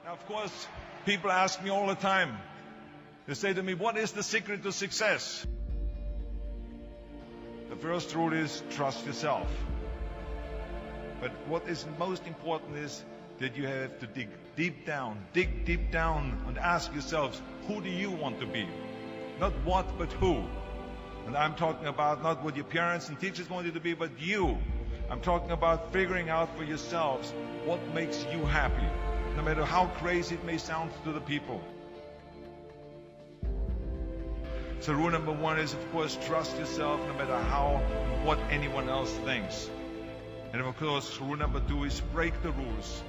Now, of course, people ask me all the time. They say to me, what is the secret to success? The first rule is trust yourself. But what is most important is that you have to dig deep down and ask yourselves, who do you want to be? Not what, but who. And I'm talking about not what your parents and teachers want you to be, but you. I'm talking about figuring out for yourselves what makes you happy, no matter how crazy it may sound to the people. So rule number one is, of course, trust yourself no matter what anyone else thinks. And of course, rule number two is break the rules.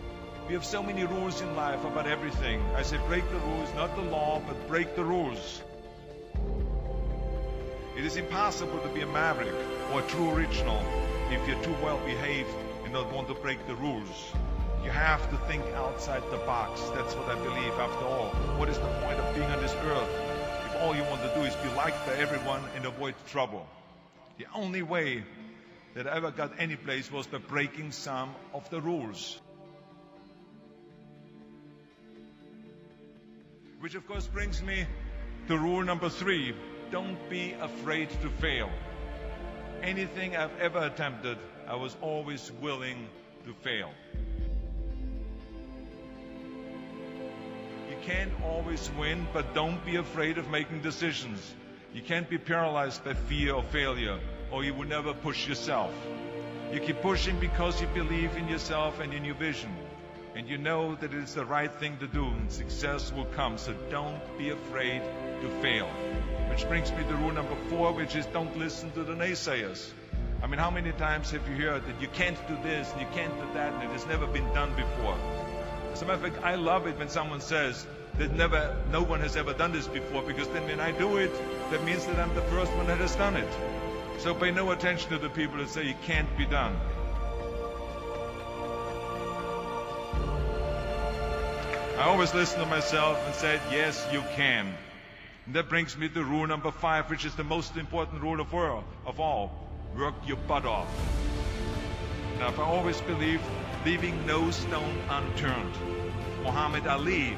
We have so many rules in life about everything. I say break the rules, not the law, but break the rules. It is impossible to be a maverick or a true original if you're too well behaved and don't want to break the rules. You have to think outside the box. That's what I believe after all. What is the point of being on this earth if all you want to do is be liked by everyone and avoid trouble? The only way that I ever got any place was by breaking some of the rules. Which of course brings me to rule number three. Don't be afraid to fail. Anything I've ever attempted, I was always willing to fail. You can't always win, but don't be afraid of making decisions. You can't be paralyzed by fear of failure, or you will never push yourself. You keep pushing because you believe in yourself and in your vision. And you know that it is the right thing to do, and success will come. So don't be afraid to fail. Which brings me to rule number four, which is don't listen to the naysayers. I mean, how many times have you heard that you can't do this and you can't do that and it has never been done before? As a matter of fact, I love it when someone says that no one has ever done this before, because then when I do it, that means that I'm the first one that has done it. So pay no attention to the people that say it can't be done. I always listen to myself and said, yes, you can. And that brings me to rule number five, which is the most important rule of all. Work your butt off. Now, I've always believed leaving no stone unturned. Muhammad Ali,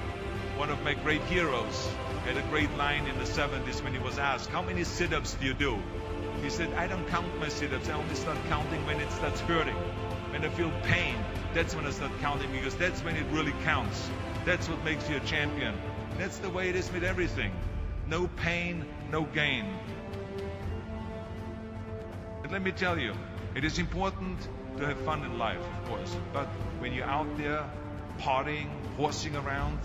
one of my great heroes, had a great line in the 70s when he was asked, how many sit-ups do you do? He said, I don't count my sit-ups. I only start counting when it starts hurting. When I feel pain, that's when I start counting, because that's when it really counts. That's what makes you a champion. That's the way it is with everything. No pain, no gain. But let me tell you, it is important to have fun in life, of course. But when you're out there partying, horsing around,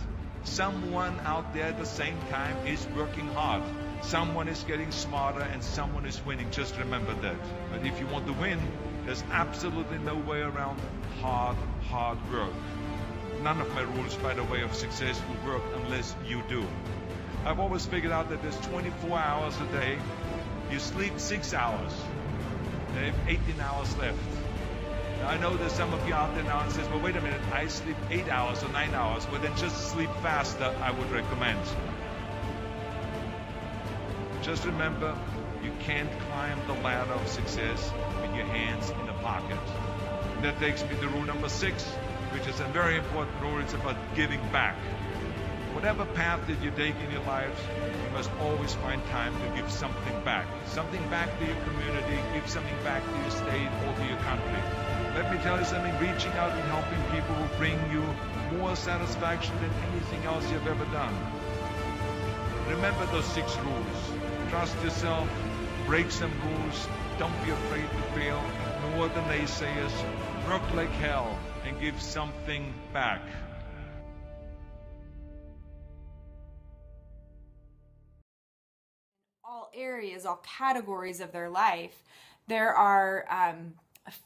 someone out there at the same time is working hard. Someone is getting smarter and someone is winning. Just remember that. But if you want to win, there's absolutely no way around hard work. None of my rules, by the way, of success will work unless you do. I've always figured out that there's 24 hours a day. You sleep 6 hours. You have 18 hours left. Now, I know there's some of you out there now and says, well, wait a minute, I sleep 8 hours or 9 hours. Well, then just sleep faster, I would recommend. Just remember, you can't climb the ladder of success with your hands in the pocket. And that takes me to rule number 6, which is a very important rule. It's about giving back. Whatever path that you take in your lives, you must always find time to give something back. Something back to your community, give something back to your state or to your country. Let me tell you something, reaching out and helping people will bring you more satisfaction than anything else you've ever done. Remember those 6 rules. Trust yourself, break some rules, don't be afraid to fail, ignore the naysayers, work like hell, and give something back. All areas, all categories of their life, there are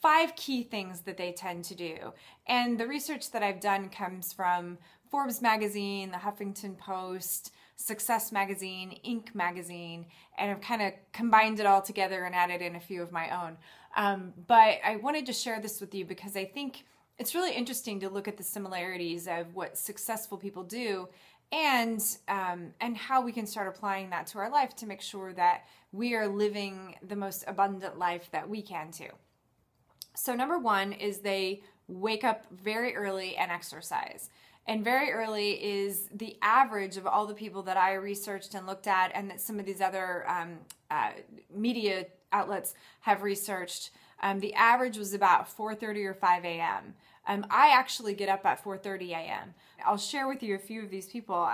5 key things that they tend to do. And the research that I've done comes from Forbes magazine, the Huffington Post, Success magazine, Inc. magazine, and I've kind of combined it all together and added in a few of my own. But I wanted to share this with you because I think it's really interesting to look at the similarities of what successful people do and how we can start applying that to our life to make sure that we are living the most abundant life that we can too. So number 1 is they wake up very early and exercise. And very early is the average of all the people that I researched and looked at, and that some of these other media outlets have researched. The average was about 4:30 or 5 a.m. I actually get up at 4:30 a.m. I'll share with you a few of these people.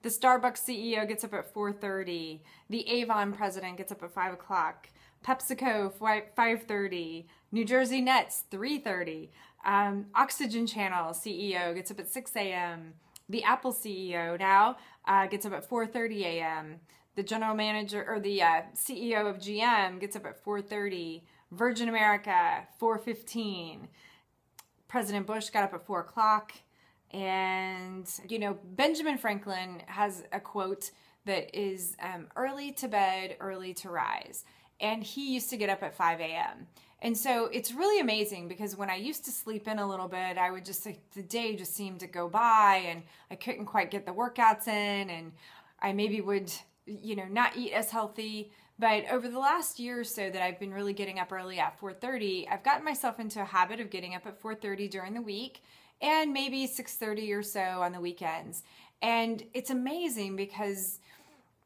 The Starbucks CEO gets up at 4:30. The Avon president gets up at 5 o'clock. PepsiCo, 5:30. New Jersey Nets, 3:30. Oxygen Channel CEO gets up at 6 a.m. The Apple CEO now gets up at 4:30 a.m. The general manager or the CEO of GM gets up at 4:30. Virgin America, 4:15. President Bush got up at 4 o'clock. And, you know, Benjamin Franklin has a quote that is early to bed, early to rise. And he used to get up at 5 a.m. And so it's really amazing because when I used to sleep in a little bit, I would just, the day just seemed to go by and I couldn't quite get the workouts in, and I maybe would, you know, not eat as healthy. But over the last year or so that I've been really getting up early at 4:30, I've gotten myself into a habit of getting up at 4:30 during the week and maybe 6:30 or so on the weekends. And it's amazing because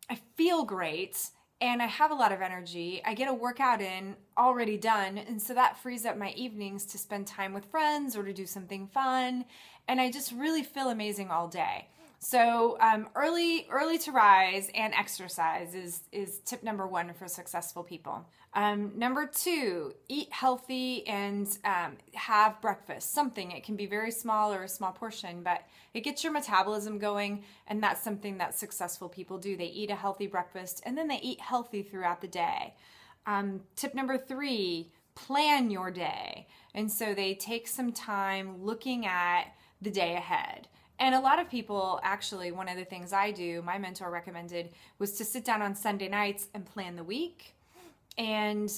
I feel great and I have a lot of energy. I get a workout in already done, and so that frees up my evenings to spend time with friends or to do something fun, and I just really feel amazing all day. So early to rise and exercise is tip number one for successful people. Number two, eat healthy and have breakfast. Something, it can be very small or a small portion, but it gets your metabolism going, and that's something that successful people do. They eat a healthy breakfast and then they eat healthy throughout the day. Tip number three, plan your day. And so they take some time looking at the day ahead. And a lot of people, actually, one of the things I do, my mentor recommended, was to sit down on Sunday nights and plan the week. And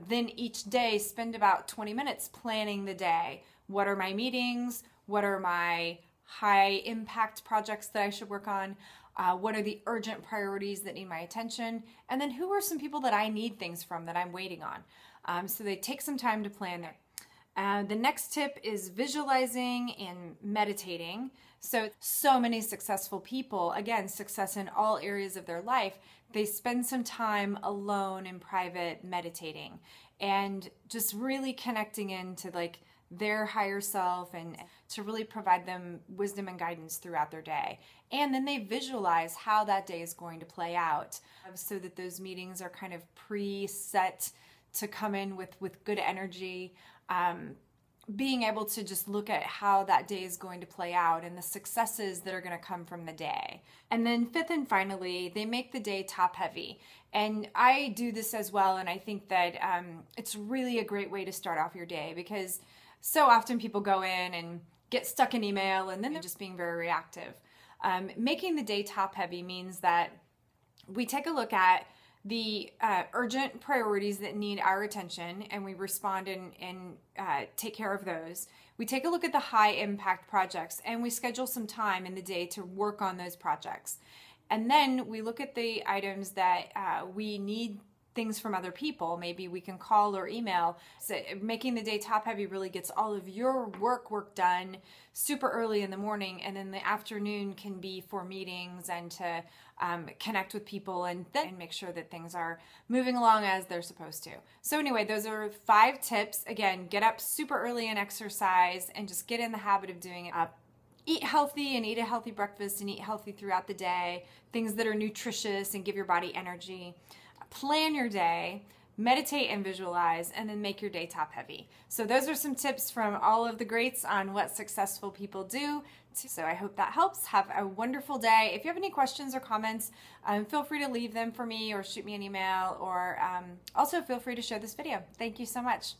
then each day spend about 20 minutes planning the day. What are my meetings? What are my high impact projects that I should work on? What are the urgent priorities that need my attention? And then who are some people that I need things from that I'm waiting on? So they take some time to plan there. The next tip is visualizing and meditating. So many successful people, again, success in all areas of their life, they spend some time alone in private meditating and just really connecting into like their higher self and to really provide them wisdom and guidance throughout their day. And then they visualize how that day is going to play out so that those meetings are kind of preset to come in with good energy. Being able to just look at how that day is going to play out and the successes that are going to come from the day. And then fifth and finally, they make the day top heavy. And I do this as well, and I think that it's really a great way to start off your day because so often people go in and get stuck in email and then they're just being very reactive. Making the day top heavy means that we take a look at the urgent priorities that need our attention, and we respond and take care of those. We take a look at the high impact projects, and we schedule some time in the day to work on those projects. And then we look at the items that we need things from other people. Maybe we can call or email. So making the day top heavy really gets all of your work done super early in the morning, and then the afternoon can be for meetings and to connect with people and then make sure that things are moving along as they're supposed to. So anyway, those are 5 tips. Again, get up super early and exercise and just get in the habit of doing it. Eat healthy and eat a healthy breakfast and eat healthy throughout the day. Things that are nutritious and give your body energy. Plan your day, meditate and visualize, and then make your day top heavy. So those are some tips from all of the greats on what successful people do. So I hope that helps. Have a wonderful day. If you have any questions or comments, feel free to leave them for me or shoot me an email, or also feel free to share this video. Thank you so much.